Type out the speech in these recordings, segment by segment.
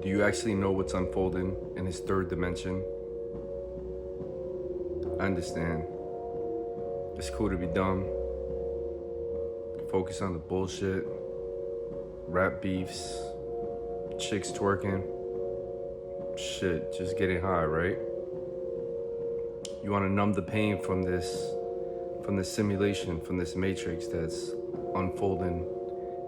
Do you actually know what's unfolding in his third dimension? I understand. It's cool to be dumb. Focus on the bullshit, rap beefs, chicks twerking. Shit, just getting high, right? You want to numb the pain from this simulation, from this matrix that's unfolding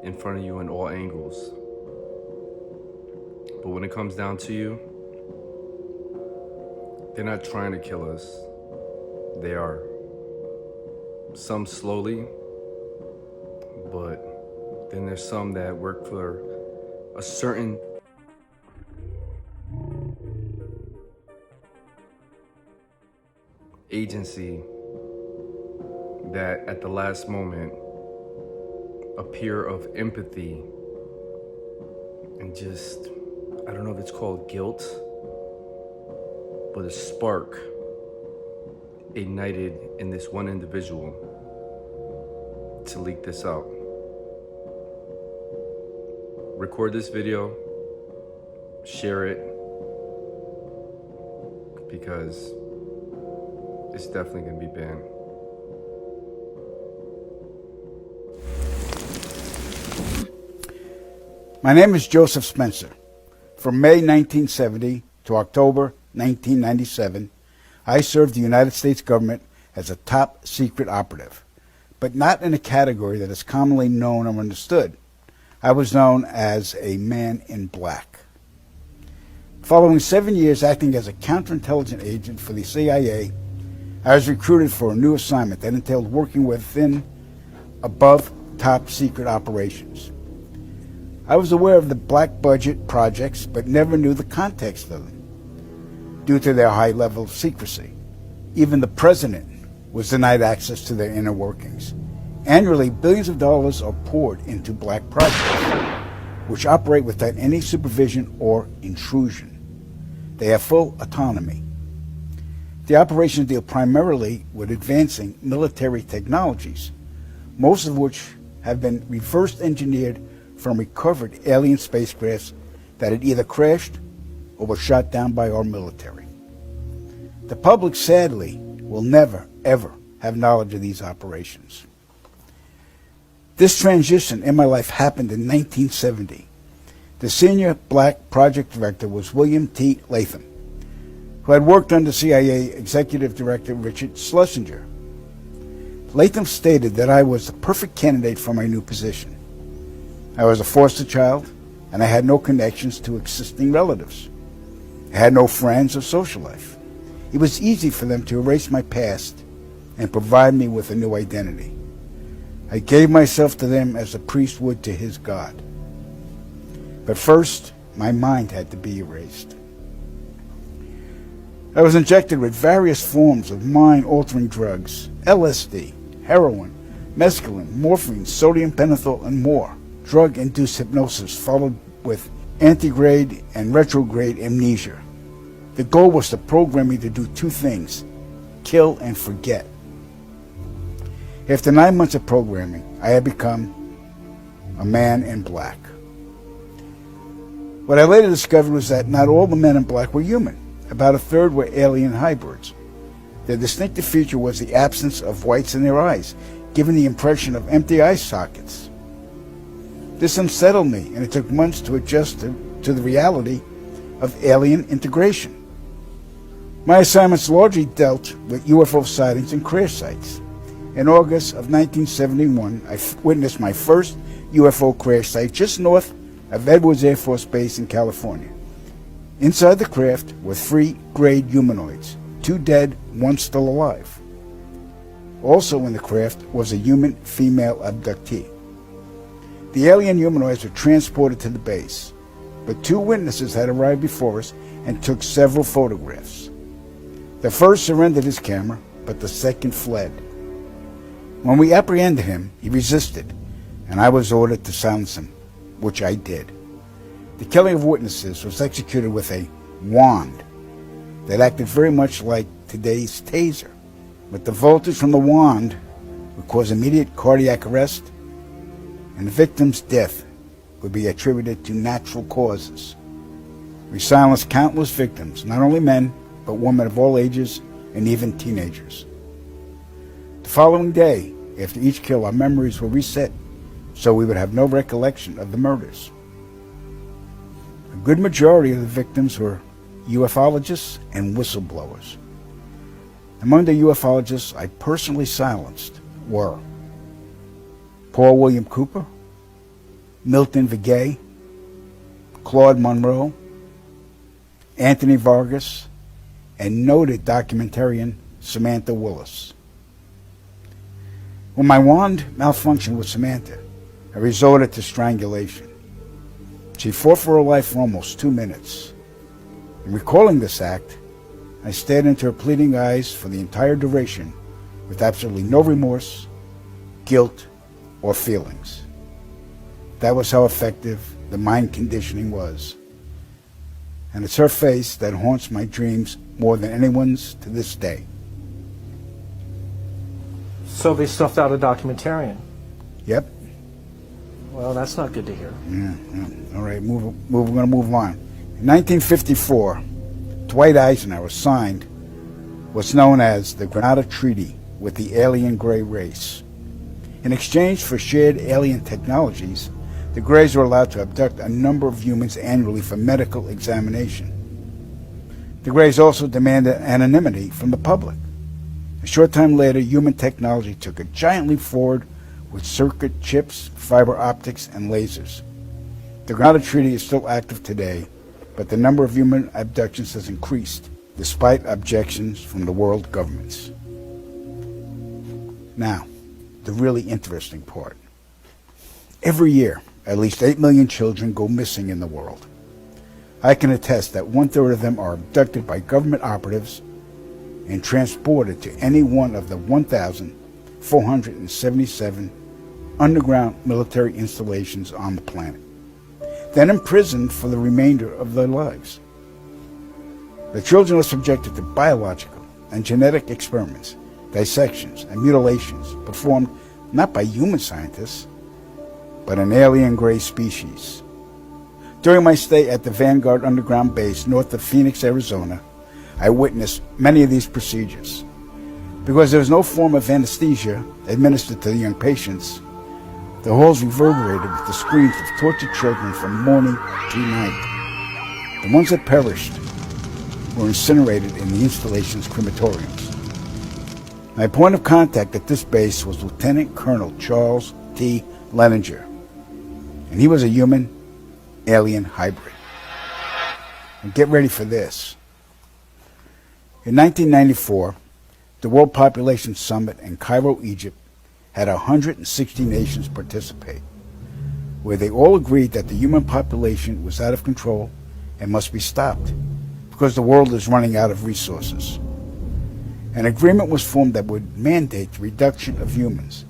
in front of you in all angles. But when it comes down to you, they're not trying to kill us. They are. Some slowly, but then there's some that work for a certain agency that at the last moment appear of empathy and just, I don't know if it's called guilt, but a spark ignited in this one individual to leak this out. Record this video, share it, because it's definitely gonna be banned. My name is Joseph Spencer. From May 1970 to October 1997, I served the United States government as a top secret operative, but not in a category that is commonly known or understood. I was known as a man in black. Following 7 years acting as a counterintelligence agent for the CIA, I was recruited for a new assignment that entailed working within above top secret operations. I was aware of the black budget projects, but never knew the context of them due to their high level of secrecy. Even the president was denied access to their inner workings. Annually, billions of dollars are poured into black projects, which operate without any supervision or intrusion. They have full autonomy. The operations deal primarily with advancing military technologies, most of which have been reverse engineered from recovered alien spacecrafts that had either crashed or were shot down by our military. The public, sadly, will never, ever have knowledge of these operations. This transition in my life happened in 1970. The senior black project director was William T. Latham, who had worked under CIA Executive Director Richard Schlesinger. Latham stated that I was the perfect candidate for my new position. I was a foster child, and I had no connections to existing relatives. I had no friends or social life. It was easy for them to erase my past and provide me with a new identity. I gave myself to them as a priest would to his God. But first, my mind had to be erased. I was injected with various forms of mind-altering drugs, LSD, heroin, mescaline, morphine, sodium pentothal, and more. Drug-induced hypnosis followed with antegrade and retrograde amnesia. The goal was to program me to do two things: kill and forget. After 9 months of programming, I had become a man in black. What I later discovered was that not all the men in black were human. About a third were alien hybrids. Their distinctive feature was the absence of whites in their eyes, giving the impression of empty eye sockets. This unsettled me, and it took months to adjust to the reality of alien integration. My assignments largely dealt with UFO sightings and crash sites. In August of 1971, I witnessed my first UFO crash site just north of Edwards Air Force Base in California. Inside the craft were 3 grayed humanoids, 2 dead, 1 still alive. Also in the craft was a human female abductee. The alien humanoids were transported to the base, but 2 witnesses had arrived before us and took several photographs. The first surrendered his camera, but the second fled. When we apprehended him, he resisted, and I was ordered to silence him, which I did. The killing of witnesses was executed with a wand that acted very much like today's taser, but the voltage from the wand would cause immediate cardiac arrest, and the victim's death would be attributed to natural causes. We silenced countless victims, not only men, but women of all ages and even teenagers. The following day, after each kill, our memories were reset so we would have no recollection of the murders. A good majority of the victims were ufologists and whistleblowers. Among the ufologists I personally silenced were Paul William Cooper, Milton Vigay, Claude Monroe, Anthony Vargas, and noted documentarian Samantha Willis. When my wand malfunctioned with Samantha, I resorted to strangulation. She fought for her life for almost 2 minutes. In recalling this act, I stared into her pleading eyes for the entire duration with absolutely no remorse, guilt, or feelings. That was how effective the mind conditioning was. And it's her face that haunts my dreams more than anyone's to this day. So they stuffed out a documentarian. Yep. Well, that's not good to hear. Yeah. All right, we're going to move on. In 1954, Dwight Eisenhower signed what's known as the Granada Treaty with the alien gray race. In exchange for shared alien technologies, the Greys were allowed to abduct a number of humans annually for medical examination. The Greys also demanded anonymity from the public. A short time later, human technology took a giant leap forward with circuit chips, fiber optics, and lasers. The Granada Treaty is still active today, but the number of human abductions has increased, despite objections from the world governments. Now, the really interesting part. Every year, at least 8 million children go missing in the world. I can attest that 1/3 of them are abducted by government operatives and transported to any one of the 1,477 underground military installations on the planet, then imprisoned for the remainder of their lives. The children are subjected to biological and genetic experiments, dissections, and mutilations performed not by human scientists, but an alien gray species. During my stay at the Vanguard Underground Base north of Phoenix, Arizona, I witnessed many of these procedures. Because there was no form of anesthesia administered to the young patients, the halls reverberated with the screams of tortured children from morning to night. The ones that perished were incinerated in the installation's crematoriums. My point of contact at this base was Lieutenant Colonel Charles T. Leninger, and he was a human-alien hybrid. And get ready for this. In 1994, the World Population Summit in Cairo, Egypt, had 160 nations participate, where they all agreed that the human population was out of control and must be stopped because the world is running out of resources. An agreement was formed that would mandate the reduction of humans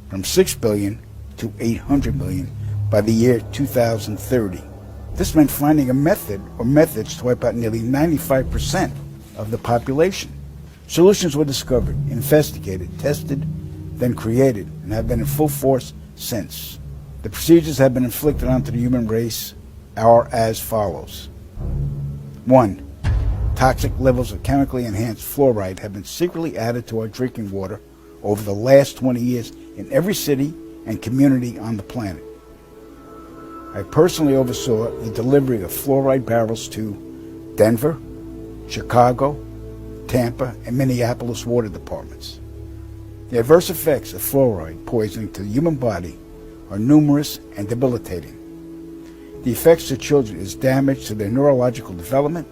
from 6 billion to 800 million by the year 2030. This meant finding a method or methods to wipe out nearly 95% of the population. Solutions were discovered, investigated, tested, then created, and have been in full force since. The procedures have been inflicted onto the human race are as follows. 1. Toxic levels of chemically enhanced fluoride have been secretly added to our drinking water over the last 20 years in every city and community on the planet. I personally oversaw the delivery of fluoride barrels to Denver, Chicago, Tampa, and Minneapolis water departments. The adverse effects of fluoride poisoning to the human body are numerous and debilitating. The effects to children is damage to their neurological development,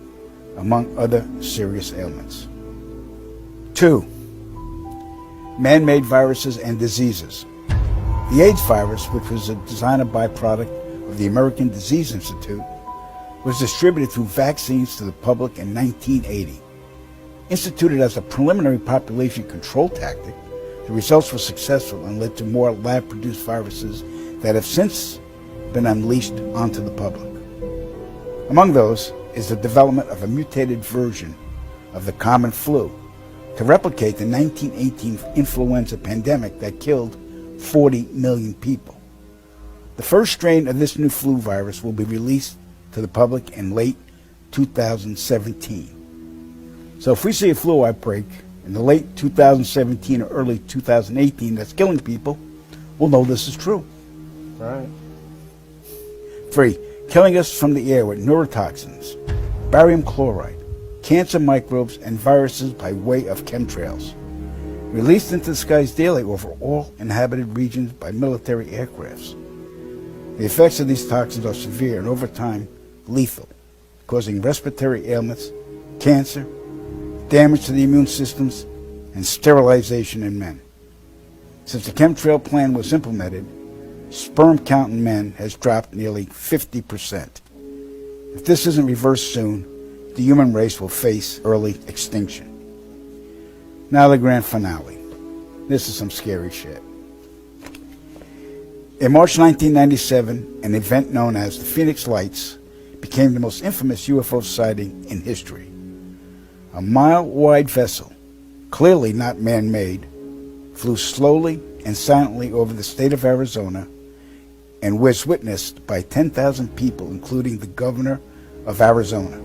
among other serious ailments. 2. Man-made viruses and diseases. The AIDS virus, which was a designer byproduct of the American Disease Institute, was distributed through vaccines to the public in 1980. Instituted as a preliminary population control tactic, the results were successful and led to more lab-produced viruses that have since been unleashed onto the public. Among those is the development of a mutated version of the common flu to replicate the 1918 influenza pandemic that killed 40 million people. The first strain of this new flu virus will be released to the public in late 2017. So if we see a flu outbreak in the late 2017 or early 2018 that's killing people, we'll know this is true. Right. 3. Killing us from the air with neurotoxins, barium chloride, cancer microbes, and viruses by way of chemtrails, released into the skies daily over all inhabited regions by military aircrafts. The effects of these toxins are severe and over time lethal, causing respiratory ailments, cancer, damage to the immune systems, and sterilization in men. Since the chemtrail plan was implemented, sperm count in men has dropped nearly 50%. If this isn't reversed soon, the human race will face early extinction. Now the grand finale. This is some scary shit. In March 1997, an event known as the Phoenix Lights became the most infamous UFO sighting in history. A mile-wide vessel, clearly not man-made, flew slowly and silently over the state of Arizona and was witnessed by 10,000 people, including the governor of Arizona.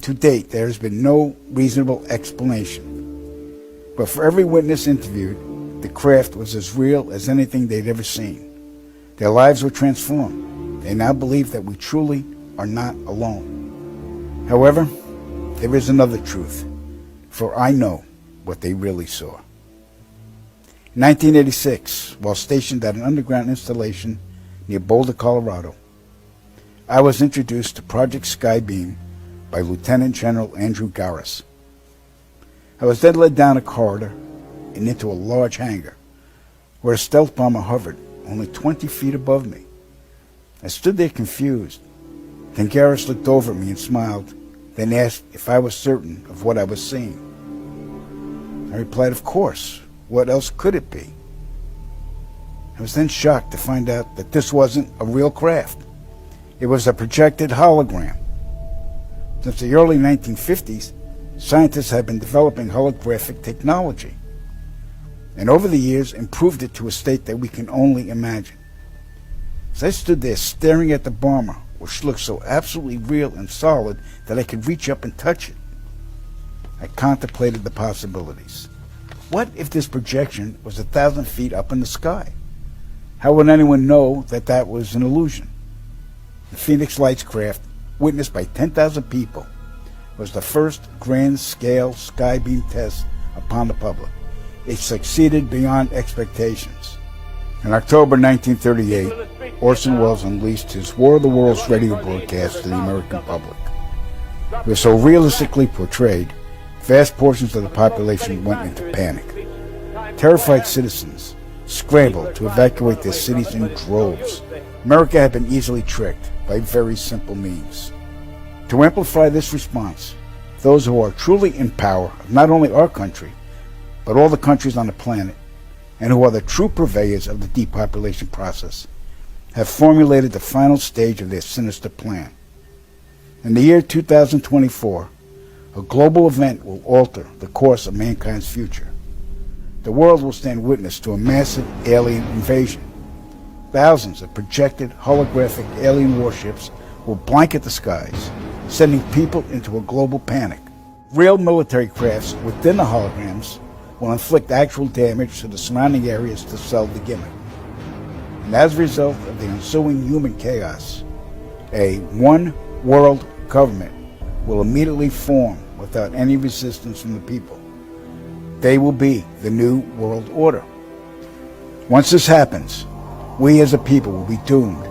To date, there has been no reasonable explanation. But for every witness interviewed, the craft was as real as anything they'd ever seen. Their lives were transformed. They now believe that we truly are not alone. However, there is another truth, for I know what they really saw. In 1986, while stationed at an underground installation near Boulder, Colorado, I was introduced to Project Skybeam by Lieutenant General Andrew Garris. I was then led down a corridor and into a large hangar where a stealth bomber hovered only 20 feet above me. I stood there confused. Then Garris looked over at me and smiled, then asked if I was certain of what I was seeing. I replied, of course. What else could it be? I was then shocked to find out that this wasn't a real craft. It was a projected hologram. Since the early 1950s, scientists have been developing holographic technology, and over the years improved it to a state that we can only imagine. As I stood there staring at the bomber, which looked so absolutely real and solid that I could reach up and touch it, I contemplated the possibilities. What if this projection was 1,000 feet up in the sky? How would anyone know that that was an illusion? The Phoenix Lights craft, witnessed by 10,000 people, was the first grand-scale skybeam test upon the public. It succeeded beyond expectations. In October 1938, Orson Welles unleashed his War of the Worlds radio broadcast to the American public. It was so realistically portrayed, vast portions of the population went into panic. Terrified citizens scrambled to evacuate their cities in droves. America had been easily tricked by very simple means. To amplify this response, those who are truly in power of not only our country, but all the countries on the planet, and who are the true purveyors of the depopulation process, have formulated the final stage of their sinister plan. In the year 2024, a global event will alter the course of mankind's future. The world will stand witness to a massive alien invasion. Thousands of projected holographic alien warships will blanket the skies, sending people into a global panic. Real military crafts within the holograms will inflict actual damage to the surrounding areas to sell the gimmick. And as a result of the ensuing human chaos, a one-world government will immediately form without any resistance from the people. They will be the new world order. Once this happens, we as a people will be doomed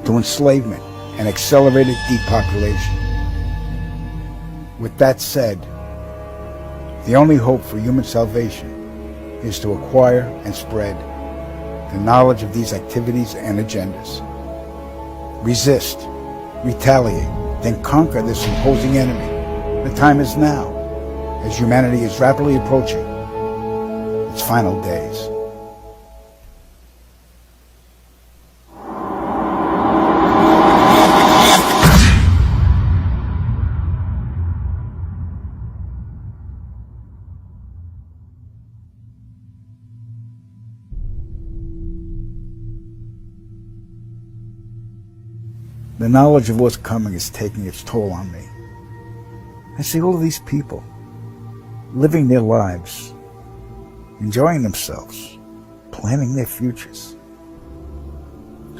to enslavement and accelerated depopulation. With that said, the only hope for human salvation is to acquire and spread the knowledge of these activities and agendas. Resist, retaliate, then conquer this imposing enemy. The time is now, as humanity is rapidly approaching its final days. The knowledge of what's coming is taking its toll on me. I see all of these people living their lives, enjoying themselves, planning their futures.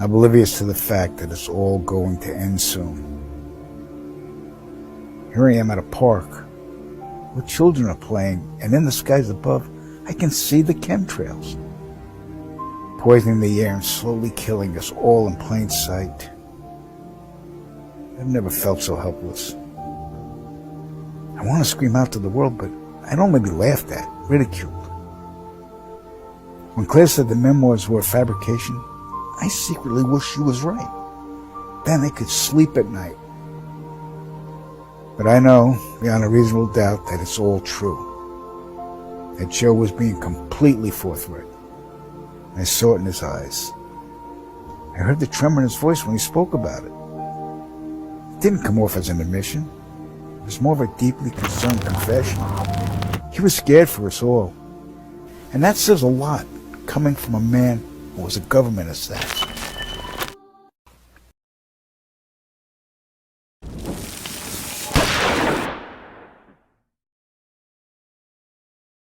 Oblivious to the fact that it's all going to end soon. Here I am at a park where children are playing, and in the skies above, I can see the chemtrails, poisoning the air and slowly killing us all in plain sight. I've never felt so helpless. I want to scream out to the world, but I'd only be laughed at, ridiculed. When Claire said the memoirs were a fabrication, I secretly wished she was right. Then I could sleep at night. But I know, beyond a reasonable doubt, that it's all true. That Joe was being completely forthright. I saw it in his eyes. I heard the tremor in his voice when he spoke about it. It didn't come off as an admission. It was more of a deeply concerned confession. He was scared for us all. And that says a lot, coming from a man who was a government assassin.